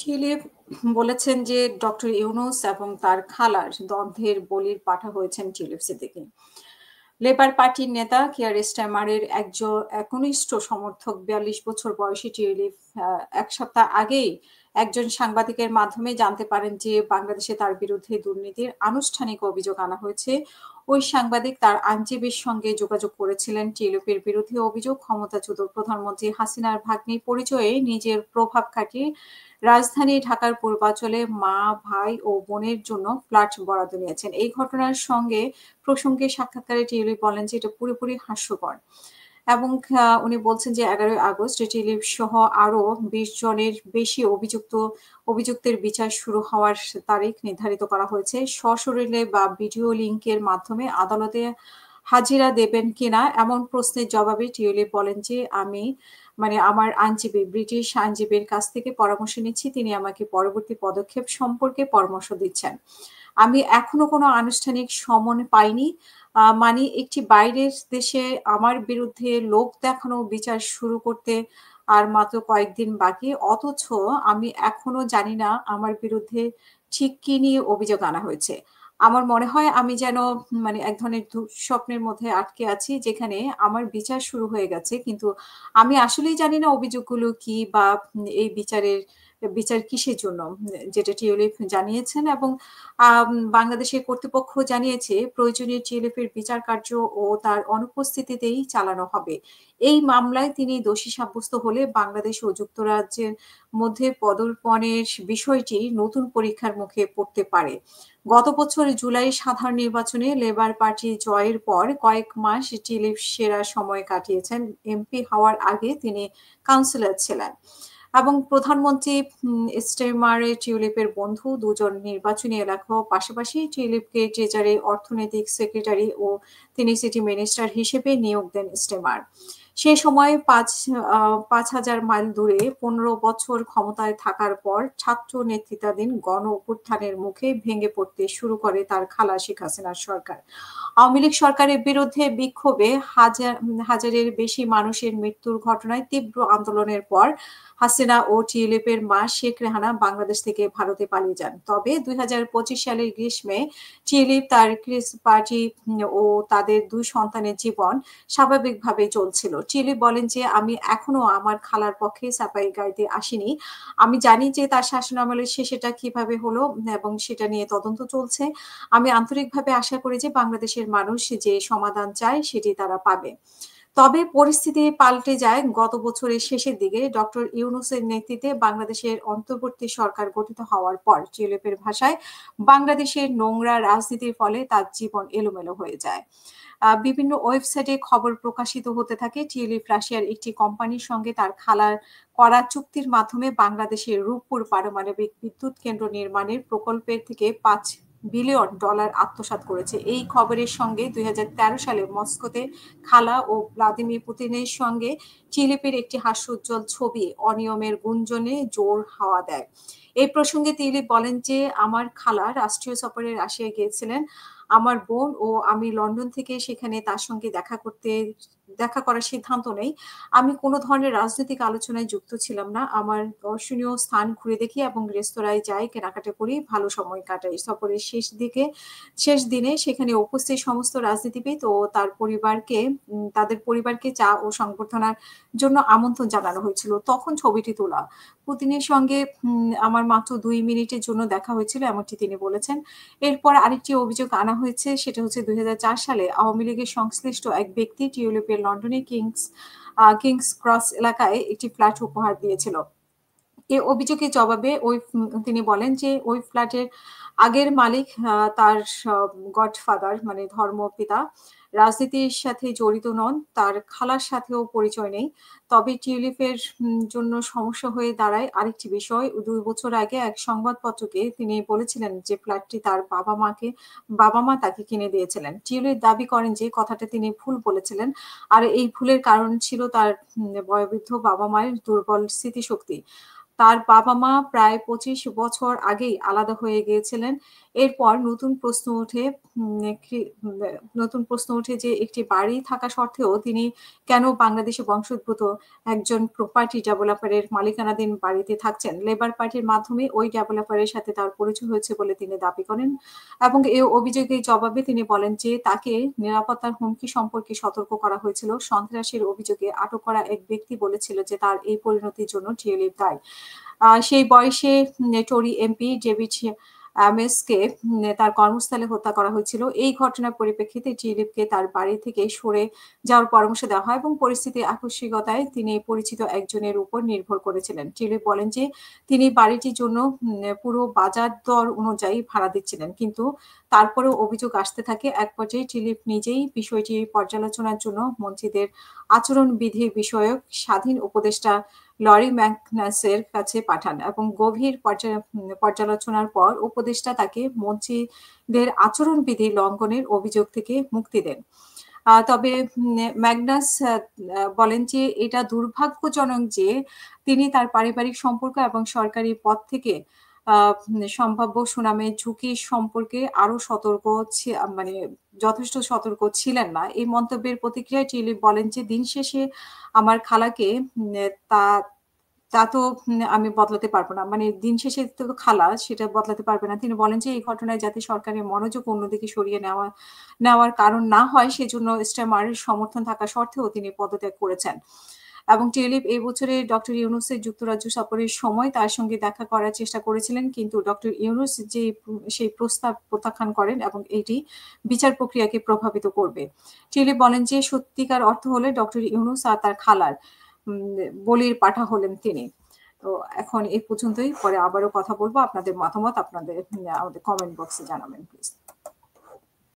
Tulip বলেছেন যে doctor Yunus এবং তার খালার দ্বন্দ্বের বলির পাঠা হয়েছেন টিউলিপ সিদ্দিকী। লেবার পার্টির নেতা কিয়ার স্টারমারের একনিষ্ঠ সমর্থক ৪২ বছর বয়সী টিউলিপ এক সপ্তাহ আগেই একজন সাংবাদিকের মাধ্যমে জানতে পারেন যে বাংলাদেশে তার বিরুদ্ধে দুর্নীতির আনুষ্ঠানিক অভিযোগ আনা হয়েছে। ওই সাংবাদিক তার আইনজীবীর সঙ্গে যোগাযোগ করেছিলেন। টিউলিপের বিরুদ্ধে অভিযোগ, ক্ষমতাচ্যুত প্রধানমন্ত্রী হাসিনার ভাগ্নি পরিচয়ে নিজের প্রভাব খাটিয়ে রাজধানী ঢাকার পূর্বাঞ্চলে মা, ভাই ও বোনের জন্য ফ্ল্যাট বরাদ্দ নিয়েছেন। এই ঘটনার প্রসঙ্গে সাক্ষাৎকারে টিউলিপ বলেন যে এটা পুরোপুরি হাস্যকর এবং উনি বলছেন যে ১১ই আগস্ট টিউলিপ সহ আরো ২০ জনের বেশি অভিযুক্তের বিচার শুরু হওয়ার তারিখ নির্ধারিত করা হয়েছে। সশরীরে বা ভিডিও লিংকের মাধ্যমে আদালতে হাজিরা দেবেন কিনা এমন প্রশ্নের জবাবে টিউলিপ বলেন যে আমার আইনজীবী ব্রিটিশ আইনজীবীর কাছ থেকে পরামর্শ নিচ্ছি। তিনি আমাকে পরবর্তী পদক্ষেপ সম্পর্কে পরামর্শ দিচ্ছেন। আমি এখনো কোনো আনুষ্ঠানিক সমন পাইনি। একটি বাইরের দেশে আমার বিরুদ্ধে লোক দেখানো বিচার শুরু করতে আর মাত্র কয়েকদিন বাকি। অথচ আমি এখনো জানি না আমার বিরুদ্ধে ঠিক কি নিয়ে অভিযোগ আনা হয়েছে। আমার মনে হয় আমি যেন এক ধরনের দুঃস্বপ্নের মধ্যে আটকে আছি, যেখানে আমার বিচার শুরু হয়ে গেছে। কিন্তু আমি আসলেই জানি না অভিযোগগুলো কি বা এই বিচার কিসের জন্য? যেটা টিউলিপ জানিয়েছেন এবং বাংলাদেশের কর্তৃপক্ষ জানিয়েছে প্রয়োজনীয় টিউলিপের বিচার কার্য ও তার অনুপস্থিতিতেই চালানো হবে। এই মামলায় তিনি দোষী সাব্যস্ত হলে বাংলাদেশ ও যুক্তরাজ্যের মধ্যে পদর্পণের বিষয়টি নতুন পরীক্ষার মুখে পড়তে পারে। গত বছর জুলাই সাধারণ নির্বাচনে লেবার পার্টি জয়ের পর কয়েক মাস টিউলিপ সেরা সময় কাটিয়েছেন। এমপি হওয়ার আগে তিনি কাউন্সিলর ছিলেন এবং প্রধানমন্ত্রী স্টেমারে টিউলিপের বন্ধু। দুজন নির্বাচনী এলাকাও পাশাপাশি। টিউলিপকে ট্রেজারি অর্থনৈতিক সেক্রেটারি ও তিনি সিটি মিনিস্টার হিসেবে নিয়োগ দেন স্টেমার। সে সময় ৫,০০০ মাইল দূরে ১৫ বছর ক্ষমতায় থাকার পর ছাত্র নেতৃত্বাধীন গণ অভ্যুত্থানের মুখে ভেঙে পড়তে শুরু করে তার খালা শেখ হাসিনার সরকার। আওয়ামী লীগ সরকারের বিরুদ্ধে বিক্ষোভে হাজারের বেশি মানুষের মৃত্যুর ঘটনায় তীব্র আন্দোলনের পর হাসিনা ও টিউলিপের মা শেখ রেহানা বাংলাদেশ থেকে ভারতে পালিয়ে যান। তবে ২০২৫ সালের গ্রীষ্মে টিউলিপ, তার পার্টি ও তাদের ২ সন্তানের জীবন স্বাভাবিকভাবে চলছিল। টিউলিপ বলেন যে আমি এখনো আমার খালার পক্ষে সাফাই গাইতে আসিনি। আমি জানি যে তার শাসনামলের শেষেটা কিভাবে হলো এবং সেটা নিয়ে তদন্ত চলছে। আমি আন্তরিকভাবে আশা করি যে বাংলাদেশের মানুষ যে সমাধান চায় সেটি তারা পাবে। তবে পরিস্থিতি পাল্টে যায় গত বছরের শেষের দিকে ডক্টর ইউনূসের নেতৃত্বে বাংলাদেশের অন্তর্বর্তী সরকার গঠিত হওয়ার পর। টিউলিপের ভাষায়, বাংলাদেশের নোংরা রাজনীতির ফলে তার জীবন এলোমেলো হয়ে যায়। বিভিন্ন ওয়েবসাইটে খবর প্রকাশিত হতে থাকে টিউলিপ রাশিয়ার একটি কোম্পানির সঙ্গে তার খালার করা চুক্তির মাধ্যমে বাংলাদেশের রূপপুর পারমাণবিক বিদ্যুৎ কেন্দ্র নির্মাণের প্রকল্পের থেকে $৫ বিলিয়ন আত্মসাৎ করেছে। এই খবরের সঙ্গে ২০১৩ সালে মস্কোতে খালা ও ভ্লাদিমির পুতিনের সঙ্গে টিউলিপের একটি হাস্যোজ্জ্বল ছবি অনিয়মের গুঞ্জনে জোর হাওয়া দেয়। এই প্রসঙ্গে টিউলিপ বলেন যে আমার খালা রাষ্ট্রীয় সফরে রাশিয়ায় গিয়েছিলেন। আমার বোন ও আমি লন্ডন থেকে সেখানে তার সঙ্গে দেখা করার সিদ্ধান্ত নেই। আমি কোনো ধরনের রাজনৈতিক আলোচনায় যুক্ত ছিলাম না। আমার দর্শনীয় স্থান ঘুরে দেখি এবং রেস্তোরাঁয় যাই, কেনাকাটা করি, ভালো সময় কাটাই। সফরের শেষ দিনে সেখানে উপস্থিত সমস্ত রাজনীতিবিদ ও তাদের পরিবারকে চা ও সংবর্ধনার জন্য আমন্ত্রণ জানানো হয়েছিল। তখন ছবিটি তোলা। পুতিনের সঙ্গে আমার মাত্র ২ মিনিটের জন্য দেখা হয়েছিল, এমনটি তিনি বলেছেন। এরপর আরেকটি অভিযোগ আনা হয়েছে, সেটা হচ্ছে ২০০৪ সালে আওয়ামী লীগের সংশ্লিষ্ট এক ব্যক্তি টিউলিপের লন্ডনে কিংস ক্রস এলাকায় একটি ফ্ল্যাট উপহার দিয়েছিল। এ অভিযোগের জবাবে তিনি বলেন যে ওই ফ্ল্যাটের আগের মালিক তার গডফাদার ধর্মপিতা রাজনীতির সাথে জড়িত নন। তার খালার সাথেও পরিচয় নেই। তবে টিউলিপের জন্য সমস্যা হয়ে দাঁড়ায় আরেকটি বিষয়। ২ বছর আগে এক সংবাদপত্রকে তিনি বলেছিলেন যে ফ্ল্যাটটি তার বাবা-মা তাকে কিনে দিয়েছিলেন। টিউলিপ দাবি করেন যে কথাটা তিনি ভুল বলেছিলেন। আর এই ভুলের কারণ ছিল তার বয়োবৃদ্ধ বাবা-মায়ের দুর্বল স্মৃতিশক্তি। তার বাবা-মা প্রায় ২৫ বছর আগেই আলাদা হয়ে গিয়েছিলেন। এরপর নতুন প্রশ্ন ওঠে যে একটি বাড়ি থাকা সত্ত্বেও তিনি কেন বাংলাদেশি বংশোদ্ভূত একজন প্রপার্টি ডেভেলপারের মালিকানাধীন বাড়িতে থাকছেন। লেবার পার্টির মাধ্যমে ওই ডেভেলপারের সাথে তার পরিচয় হয়েছে বলে তিনি দাবি করেন এবং এই অভিযোগের জবাবে তিনি বলেন যে তাকে নিরাপত্তার হুমকি সম্পর্কে সতর্ক করা হয়েছিল। সন্ত্রাসের অভিযোগে আটক করা এক ব্যক্তি বলেছিল যে তার এই পরিণতির জন্য টিউলিপ দায়ী। সেই বয়সে টরি এমপি ডেভিড অ্যামেসকে তার কর্মস্থলে হত্যা করা হয়েছিল। এই ঘটনার পরিপ্রেক্ষিতে টিউলিপকে তার বাড়ি থেকে সরে যাওয়ার পরামর্শ দেওয়া হয় এবং পরিস্থিতির আকস্মিকতায় তিনি পরিচিত একজনের উপর নির্ভর করেছিলেন। টিউলিপ বলেন যে তিনি বাড়িটির জন্য পুরো বাজার দর অনুযায়ী ভাড়া দিচ্ছিলেন। কিন্তু তারপরেও অভিযোগ আসতে থাকে। এক পর্যায়ে টিউলিপ নিজেই বিষয়টি পর্যালোচনার জন্য মন্ত্রীদের আচরণবিধি বিষয়ক স্বাধীন উপদেষ্টা লরি ম্যাকনাসের কাছে পাঠান এবং গভীর পর্যালোচনার পর উপদেষ্টা তাকে মন্ত্রীদের আচরণবিধি লঙ্ঘনের অভিযোগ থেকে মুক্তি দেন। তবে ম্যাগনাস বলেন যে এটা দুর্ভাগ্যজনক যে তিনি তার পারিবারিক সম্পর্ক এবং সরকারি পদ থেকে সম্ভাব্য সুনামের ঝুঁকি সম্পর্কে আরো মানে যথেষ্ট সতর্ক ছিলেন না। এই মন্তব্যের প্রতিক্রিয়ায় টিউলিপ বলেন যে দিন শেষে আমার খালাকে তা তা তো আমি বদলাতে পারব না। মানে দিন শেষে তো খালা সেটা বদলাতে পারবে না। তিনি বলেন যে এই ঘটনায় যাতে সরকারের মনোযোগ অন্যদিকে সরিয়ে নেওয়ার কারণ না হয় সেজন্য স্টেমারের সমর্থন থাকা সত্ত্বেও তিনি পদত্যাগ করেছেন। এবং টিউলিপ এই বছরে ডক্টর ইউনূসের যুক্তরাজ্য সফরের সময় তার সঙ্গে দেখা করার চেষ্টা করেছিলেন। কিন্তু ডক্টর ইউনূস সেই প্রস্তাব প্রত্যাখ্যান করেন এবং এটি বিচার প্রক্রিয়াকে প্রভাবিত করবে। টিউলিপ বলেন যে সত্যিকার অর্থ হলে ডক্টর ইউনূস আর তার খালার বলির পাঠা হলেন তিনি। তো এখন এই পর্যন্তই। পরে আবারও কথা বলব। আপনাদের মতামত আমাদের কমেন্ট বক্সে জানাবেন প্লিজ।